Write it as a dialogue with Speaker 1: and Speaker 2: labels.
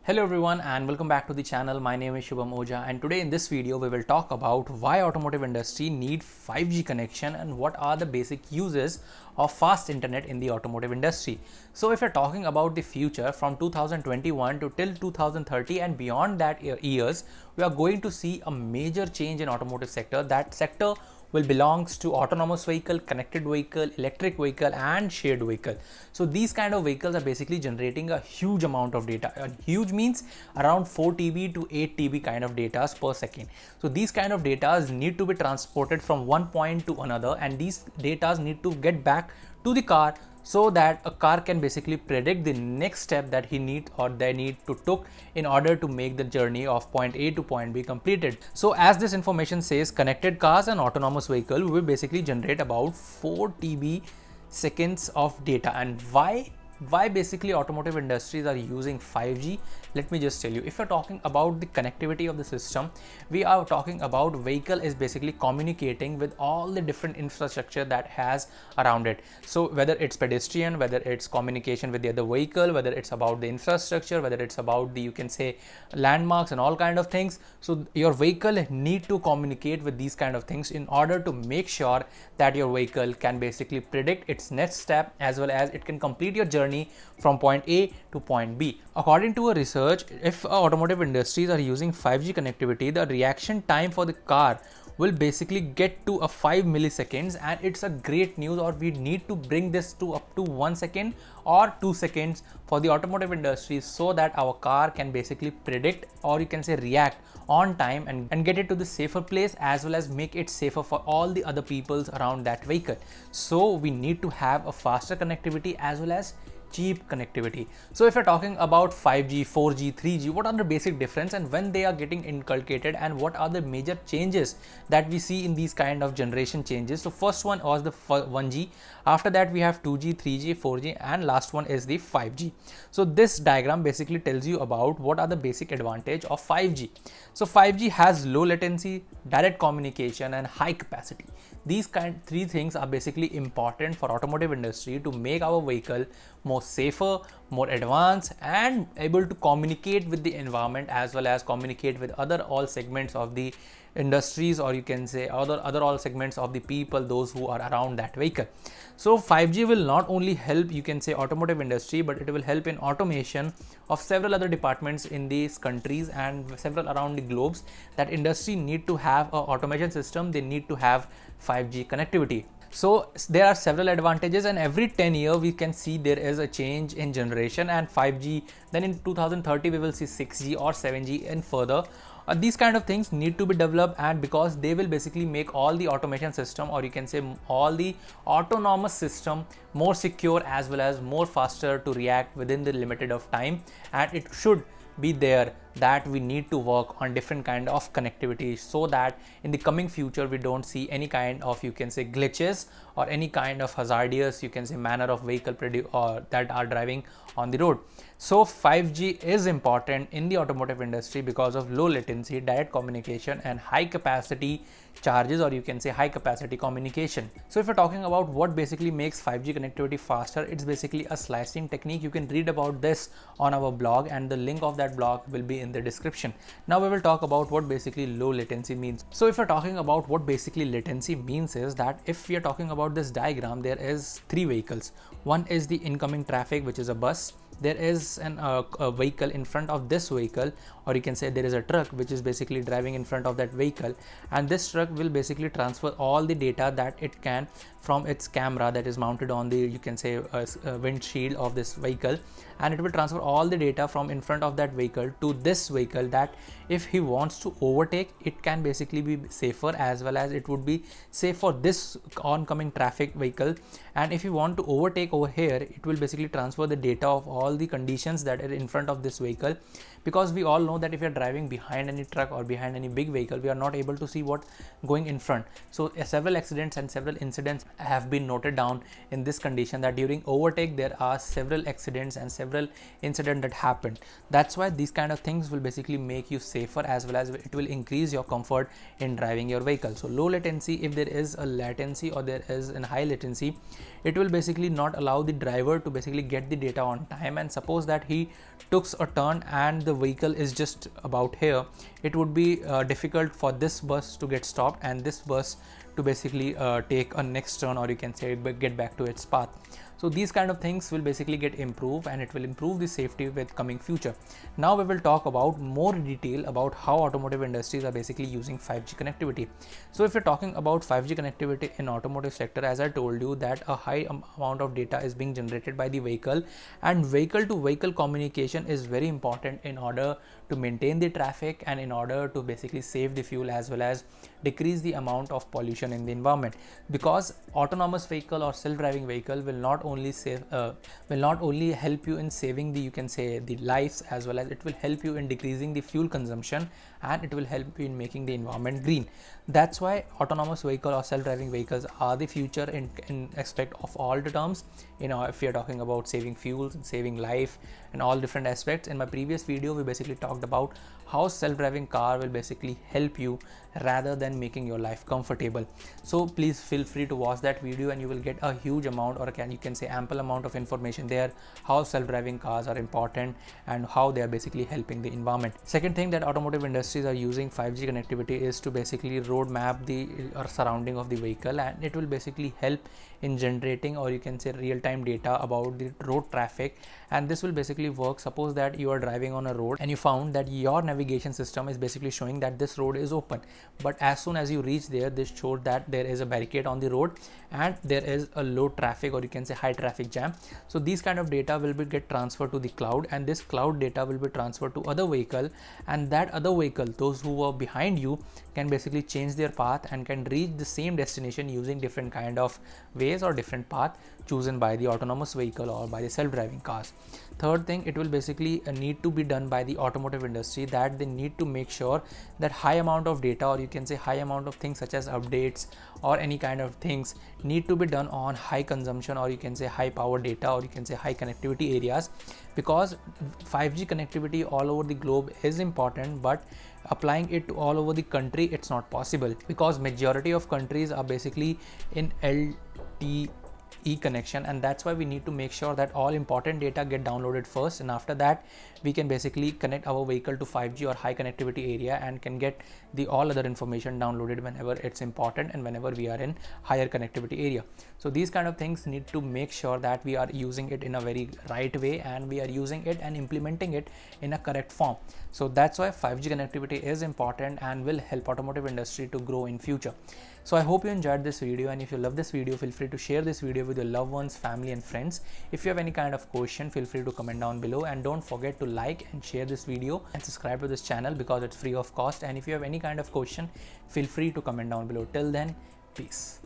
Speaker 1: Hello everyone and welcome back to the channel. My name is Shubham Oja and today in this video we will talk about why automotive industry need 5G connection and what are the basic uses of fast internet in the automotive industry. So if you're talking about the future from 2021 to till 2030 and beyond that years, we are going to see a major change in automotive sector. That sector will belongs to autonomous vehicle, connected vehicle, electric vehicle and shared vehicle. So these kind of vehicles are basically generating a huge amount of data. Huge means around 4 TB to 8 TB kind of data per second. So these kind of data need to be transported from one point to another, and these data need to get back to the car so that a car can basically predict the next step that he need or they need to took in order to make the journey of point A to point B completed. So as this information says, connected cars and autonomous vehicle will basically generate about 4 TB seconds of data. And why basically automotive industries are using 5G? Let me just tell you. If you're talking about the connectivity of the system, we are talking about vehicle is basically communicating with all the different infrastructure that has around it. So whether it's pedestrian, whether it's communication with the other vehicle, whether it's about the infrastructure, whether it's about the, you can say, landmarks and all kind of things. So your vehicle need to communicate with these kind of things in order to make sure that your vehicle can basically predict its next step as well as it can complete your journey from point A to point B. According to a research, if automotive industries are using 5G connectivity, the reaction time for the car will basically get to a 5 milliseconds, and it's a great news, or we need to bring this to up to 1 second or 2 seconds for the automotive industry so that our car can basically predict, or you can say react on time and get it to the safer place as well as make it safer for all the other peoples around that vehicle. So we need to have a faster connectivity as well as cheap connectivity. So if you're talking about 5G, 4G, 3G, what are the basic difference and when they are getting inculcated and what are the major changes that we see in these kind of generation changes? So first one was the 1G, after that we have 2G, 3G, 4G, and last one is the 5G. So this diagram basically tells you about what are the basic advantage of 5G. So 5G has low latency, direct communication and high capacity. These three things are basically important for automotive industry to make our vehicle more safer, more advanced and able to communicate with the environment as well as communicate with other all segments of the industries, or you can say other all segments of the people, those who are around that vehicle. So 5G will not only help, you can say, automotive industry, but it will help in automation of several other departments in these countries and several around the globes. That industry need to have a automation system, they need to have 5G connectivity. So there are several advantages, and every 10 years we can see there is a change in generation and 5G. Then in 2030 we will see 6G or 7G and further. These kind of things need to be developed, and because they will basically make all the automation system, or you can say all the autonomous system, more secure as well as more faster to react within the limited of time. And it should be there that we need to work on different kind of connectivity so that in the coming future we don't see any kind of, you can say, glitches or any kind of hazardous, you can say, manner of vehicle or that are driving on the road. So 5G is important in the automotive industry because of low latency, direct communication and high capacity charges, or you can say high capacity communication. So if you're talking about what basically makes 5G connectivity faster, it's basically a slicing technique. You can read about this on our blog and the link of that blog will be in the description. Now we will talk about what basically low latency means. So if you're talking about what basically latency means is that if we are talking about this diagram, there is three vehicles. One is the incoming traffic, which is a bus. There is a vehicle in front of this vehicle, or you can say there is a truck which is basically driving in front of that vehicle, and this truck will basically transfer all the data that it can from its camera that is mounted on the, you can say, windshield of this vehicle, and it will transfer all the data from in front of that vehicle to this vehicle, that if he wants to overtake, it can basically be safer as well as it would be safe for this oncoming traffic vehicle. And if you want to overtake over here, it will basically transfer the data of all the conditions that are in front of this vehicle, because we all know that if you're driving behind any truck or behind any big vehicle, we are not able to see what going in front. So several accidents and several incidents have been noted down in this condition, that during overtake there are several accidents and several incidents that happened. That's why these kind of things will basically make you safer as well as it will increase your comfort in driving your vehicle. So low latency, if there is a latency or there is a high latency, it will basically not allow the driver to basically get the data on time, and suppose that he took a turn and the vehicle is just about here, it would be difficult for this bus to get stopped and this bus to basically take a next turn, or you can say get back to its path. So these kind of things will basically get improved and it will improve the safety with coming future. Now we will talk about more detail about how automotive industries are basically using 5G connectivity. So if you're talking about 5G connectivity in automotive sector, as I told you that a high amount of data is being generated by the vehicle, and vehicle to vehicle communication is very important in order to maintain the traffic and in order to basically save the fuel as well as decrease the amount of pollution in the environment, because autonomous vehicle or self-driving vehicle will not only help you in saving the, you can say, the lives, as well as it will help you in decreasing the fuel consumption and it will help you in making the environment green. That's why autonomous vehicle or self-driving vehicles are the future in aspect of all the terms. If you're talking about saving fuels and saving life and all different aspects. In my previous video we basically talked about how self-driving car will basically help you rather than making your life comfortable. So please feel free to watch that video and you will get a huge amount, or you can say ample amount of information there, how self-driving cars are important and how they are basically helping the environment. Second thing that automotive industries are using 5G connectivity is to basically roadmap the surrounding of the vehicle, and it will basically help in generating, or you can say, real-time data about the road traffic. And this will basically work. Suppose that you are driving on a road and you found that your navigation system is basically showing that this road is open, but as soon as you reach there, this showed that there is a barricade on the road and there is a low traffic, or you can say high traffic jam. So these kind of data will be get transferred to the cloud, and this cloud data will be transferred to other vehicle, and that other vehicle, those who were behind you, can basically change their path and can reach the same destination using different kind of ways or different path chosen by the autonomous vehicle or by the self-driving cars. Third thing, it will basically need to be done by the automotive industry, that they need to make sure that high amount of data, or you can say high amount of things such as updates or any kind of things, need to be done on high consumption, or you can say high power data, or you can say high connectivity areas, because 5G connectivity all over the globe is important, but applying it to all over the country, it's not possible, because majority of countries are basically in LTE connection, and that's why we need to make sure that all important data get downloaded first, and after that we can basically connect our vehicle to 5G or high connectivity area and can get the all other information downloaded whenever it's important and whenever we are in higher connectivity area. So these kind of things need to make sure that we are using it in a very right way and we are using it and implementing it in a correct form. So that's why 5G connectivity is important and will help automotive industry to grow in future. So I hope you enjoyed this video, and if you love this video, feel free to share this video with your loved ones, family and friends. If you have any kind of question, feel free to comment down below, and don't forget to like and share this video and subscribe to this channel because it's free of cost. And if you have any kind of question, feel free to comment down below. Till then, peace.